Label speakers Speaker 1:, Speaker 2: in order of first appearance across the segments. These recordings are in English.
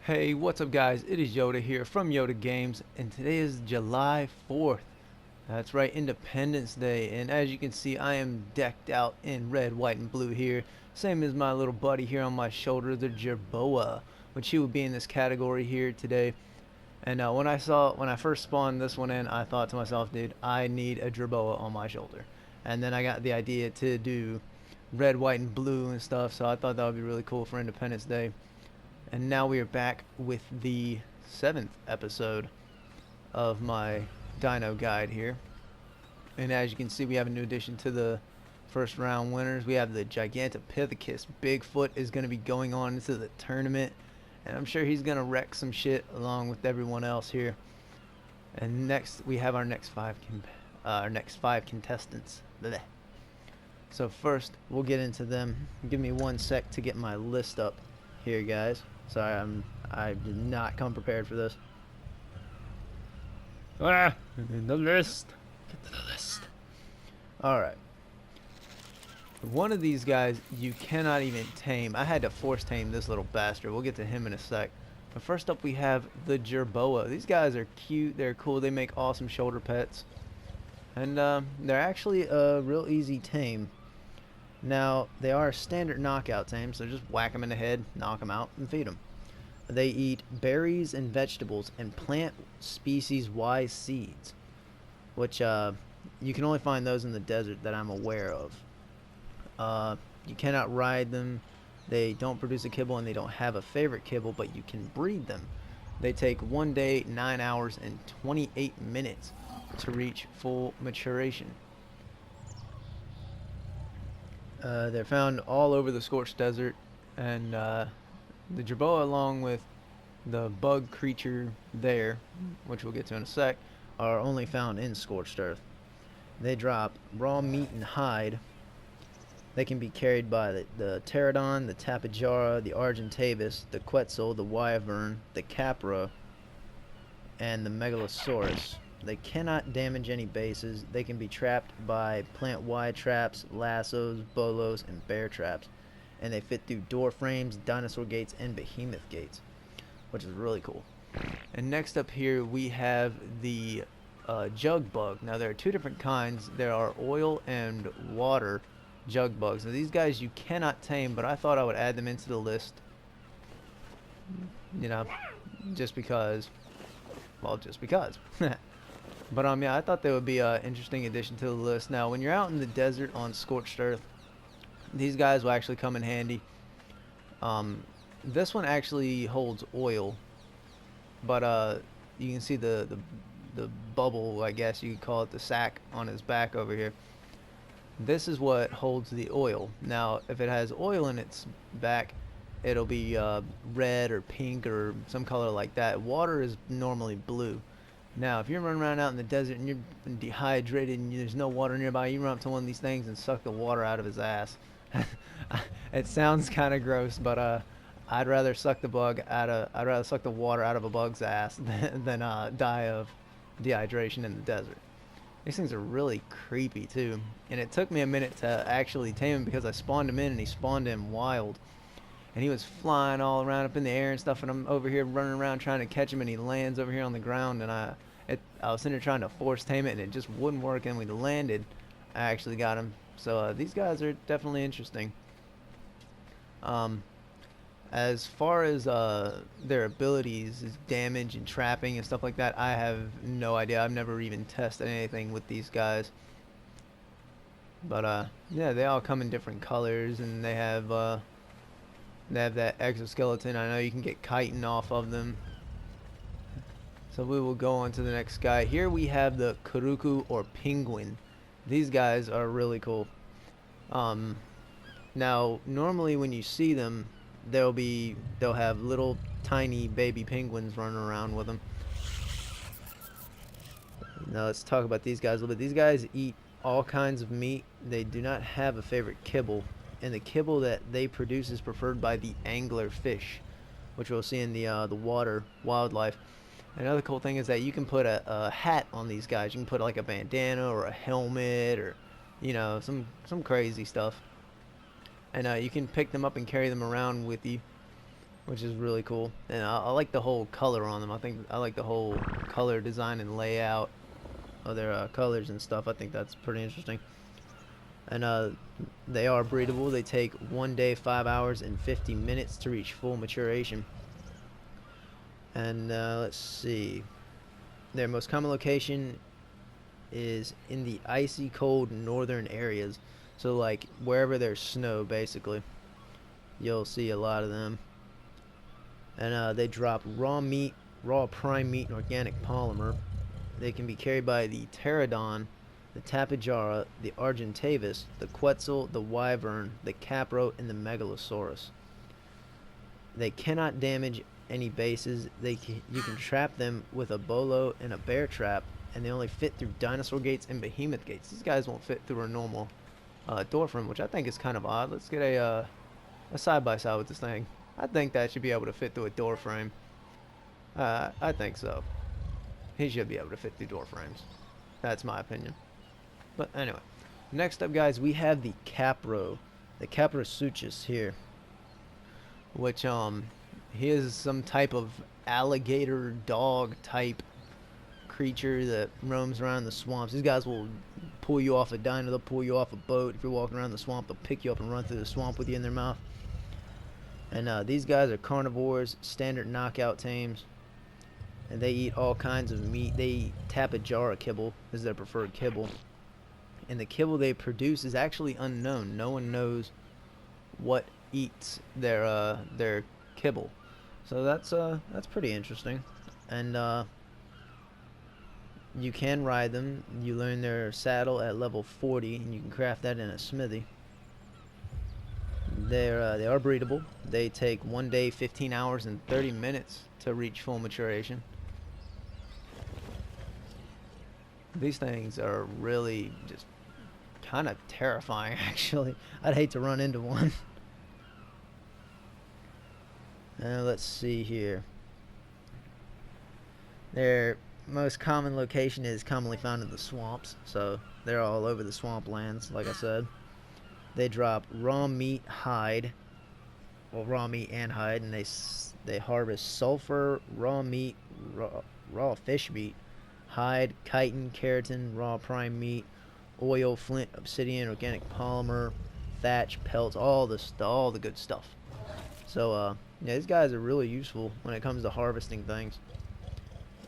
Speaker 1: Hey, what's up guys? It is Yoda here from Yoda Games, and today is July 4th. That's right, Independence Day, and as you can see, I am decked out in red, white, and blue here. Same as my little buddy here on my shoulder, the Jerboa, which he would be in this category here today. And when I first spawned this one in, I thought to myself, dude, I need a Jerboa on my shoulder. And then I got the idea to do red, white, and blue and stuff, so I thought that would be really cool for Independence Day. And now we are back with the 7th episode of my Dino guide here. And as you can see, we have a new addition to the first round winners. We have the Gigantopithecus. Bigfoot is going to be going on into the tournament, and I'm sure he's going to wreck some shit along with everyone else here. And next, we have our next five contestants. Blech. So first, we'll get into them. Give me 1 sec to get my list up here, guys. Sorry, I did not come prepared for this.
Speaker 2: The list. Get to the list.
Speaker 1: Alright. One of these guys you cannot even tame. I had to force tame this little bastard. We'll get to him in a sec. But first up we have the Jerboa. These guys are cute, they're cool, they make awesome shoulder pets. And they're actually a real easy tame. Now, they are a standard knockout tame, so just whack them in the head, knock them out, and feed them. They eat berries and vegetables and plant species-wise seeds, which you can only find those in the desert that I'm aware of. You cannot ride them. They don't produce a kibble, and they don't have a favorite kibble, but you can breed them. They take 1 day, 9 hours, and 28 minutes to reach full maturation. They're found all over the scorched desert, and the Jerboa, along with the bug creature there, which we'll get to in a sec, are only found in scorched earth. They drop raw meat and hide. They can be carried by the pterodon, the tapejara, the argentavis, the quetzal, the wyvern, the capra, and the megalosaurus. They cannot damage any bases. They can be trapped by plant-wide traps, lassos, bolos, and bear traps. And they fit through door frames, dinosaur gates, and behemoth gates, which is really cool. And next up here we have the jug bug. Now there are 2 different kinds. There are oil and water jug bugs. Now these guys you cannot tame, but I thought I would add them into the list. You know, just because. Well, just because. But yeah, I thought they would be an interesting addition to the list. Now, when you're out in the desert on scorched earth, these guys will actually come in handy. This one actually holds oil, but you can see the bubble, I guess you could call it, the sack on his back over here. This is what holds the oil. Now, if it has oil in its back, it'll be red or pink or some color like that. Water is normally blue. Now, if you're running around out in the desert and you're dehydrated and there's no water nearby, you run up to one of these things and suck the water out of his ass. It sounds kind of gross, but I'd rather suck the water out of a bug's ass than die of dehydration in the desert. These things are really creepy too, and it took me a minute to actually tame him because I spawned him in and he spawned in wild. And he was flying all around up in the air and stuff, and I'm over here running around trying to catch him, and he lands over here on the ground, and I was sitting there trying to force tame it, and it just wouldn't work, and we landed. I actually got him. So these guys are definitely interesting. As far as their abilities, damage and trapping and stuff like that, I have no idea. I've never even tested anything with these guys. But yeah, they all come in different colors, and they have that exoskeleton. I know you can get chitin off of them. So we will go on to the next guy. Here we have the Kuruku or penguin. These guys are really cool. Now normally when you see them, they'll have little tiny baby penguins running around with them. Now let's talk about these guys a little bit. These guys eat all kinds of meat. They do not have a favorite kibble, and the kibble that they produce is preferred by the angler fish, which we'll see in the water wildlife. Another cool thing is that you can put a hat on these guys. You can put like a bandana or a helmet, or you know, some crazy stuff. And you can pick them up and carry them around with you. which is really cool. And I like the whole color on them. I think I like the whole color design and layout of their colors and stuff. I think that's pretty interesting. And they are breedable. They take 1 day, 5 hours, and 50 minutes to reach full maturation. And let's see. Their most common location is in the icy cold northern areas. So like wherever there's snow, basically, you'll see a lot of them. And they drop raw meat, raw prime meat, and organic polymer. They can be carried by the pterodon, the tapejara, the argentavis, the quetzal, the wyvern, the caprote, and the megalosaurus. They cannot damage any bases. You can trap them with a bolo and a bear trap, and they only fit through dinosaur gates and behemoth gates. These guys won't fit through a normal door frame, which I think is kind of odd. Let's get a side by side with this thing. I think that should be able to fit through a door frame. I think so. He should be able to fit through door frames. That's my opinion. But anyway, next up, guys, we have the capro, the caprosuchus here, which he is some type of alligator dog type creature that roams around the swamps. These guys will pull you off a dino, they'll pull you off a boat. If you're walking around the swamp, they'll pick you up and run through the swamp with you in their mouth. And these guys are carnivores, standard knockout tames, and they eat all kinds of meat. They eat tapejara kibble is their preferred kibble, and the kibble they produce is actually unknown. No one knows what eats their kibble, so that's pretty interesting. And you can ride them. You learn their saddle at level 40, and you can craft that in a smithy. They are breedable. They take 1 day, 15 hours, and 30 minutes to reach full maturation. These things are really just kind of terrifying, actually. I'd hate to run into one. Let's see here. Their most common location is commonly found in the swamps, so they're all over the swamplands, like I said. They drop raw meat, hide, well, raw meat and hide, and they harvest sulfur, raw meat, raw fish meat, hide, chitin, keratin, raw prime meat, oil, flint, obsidian, organic polymer, thatch, pelts, all the good stuff. So yeah, these guys are really useful when it comes to harvesting things.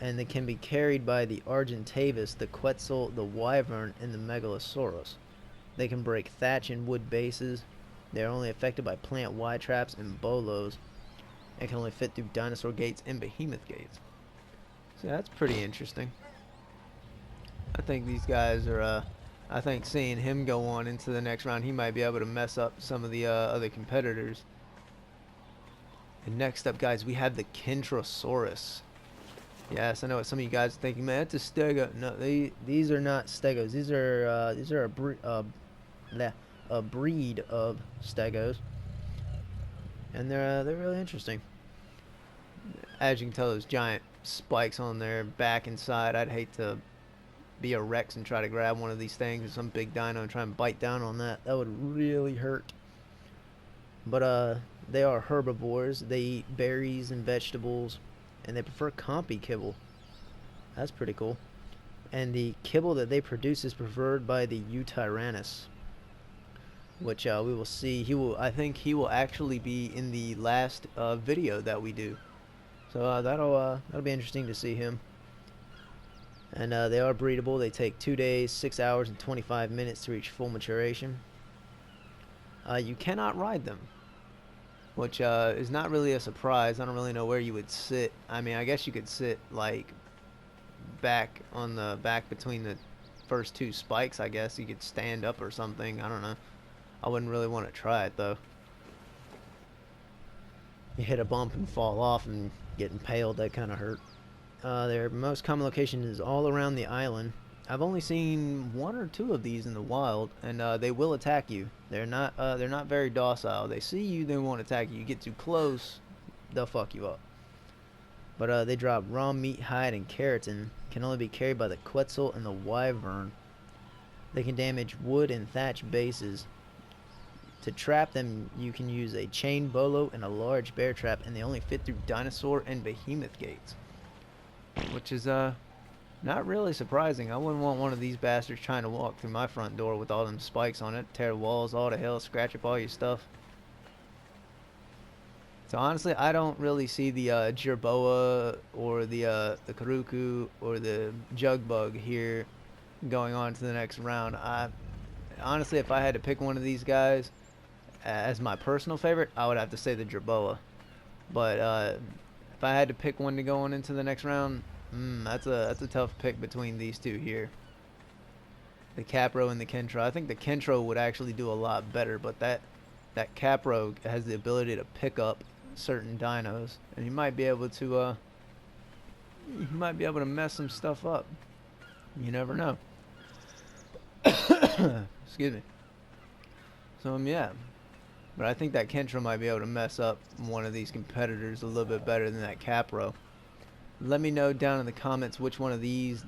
Speaker 1: And they can be carried by the argentavis, the quetzal, the wyvern, and the megalosaurus. They can break thatch and wood bases. They are only affected by plant Y traps and bolos, and can only fit through dinosaur gates and behemoth gates. So that's pretty interesting. I think these guys are. I think seeing him go on into the next round, he might be able to mess up some of the other competitors. And next up, guys, we have the Kentrosaurus. Yes, I know what some of you guys are thinking, man, it's a stego. No, these are not stegos. These are a breed of stegos, and they're really interesting. As you can tell, those giant spikes on their back and side. I'd hate to be a Rex and try to grab one of these things or some big dino and try and bite down on that. That would really hurt. But they are herbivores. They eat berries and vegetables, and they prefer compy kibble. That's pretty cool. And the kibble that they produce is preferred by the Yoda'S, which we will see. I think he will actually be in the last video that we do. So that'll be interesting to see him. And they are breedable. They take 2 days, 6 hours, and 25 minutes to reach full maturation. You cannot ride them, which is not really a surprise. I don't really know where you would sit. I mean, I guess you could sit like back between the first two spikes. I guess you could stand up or something. I don't know. I wouldn't really want to try it though. You hit a bump and fall off and get impaled. That kind of hurt. Their most common location is all around the island. I've only seen 1 or 2 of these in the wild, and they will attack you. They're not very docile. They see you, they won't attack you. You get too close, they'll fuck you up. But they drop raw meat, hide, and keratin. Can only be carried by the quetzal and the wyvern. They can damage wood and thatch bases. To trap them, you can use a chain bolo and a large bear trap, and they only fit through dinosaur and behemoth gates, which is not really surprising. I wouldn't want one of these bastards trying to walk through my front door with all them spikes on it, tear the walls all to hell, scratch up all your stuff. So honestly, I don't really see the jerboa or the karuku or the jug bug here going on to the next round. Honestly, if I had to pick one of these guys as my personal favorite, I would have to say the jerboa. But if I had to pick one to go on into the next round, that's a tough pick between these two here. The Capro and the Kentro. I think the Kentro would actually do a lot better, but that Capro has the ability to pick up certain dinos, and you might be able to mess some stuff up. You never know. Excuse me. So yeah. But I think that Kentro might be able to mess up one of these competitors a little bit better than that Capro. Let me know down in the comments which one of these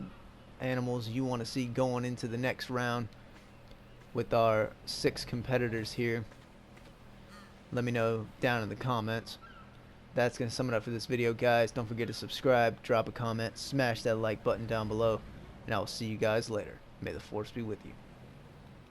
Speaker 1: animals you want to see going into the next round with our 6 competitors here. Let me know down in the comments. That's going to sum it up for this video, guys. Don't forget to subscribe, drop a comment, smash that like button down below, and I will see you guys later. May the force be with you.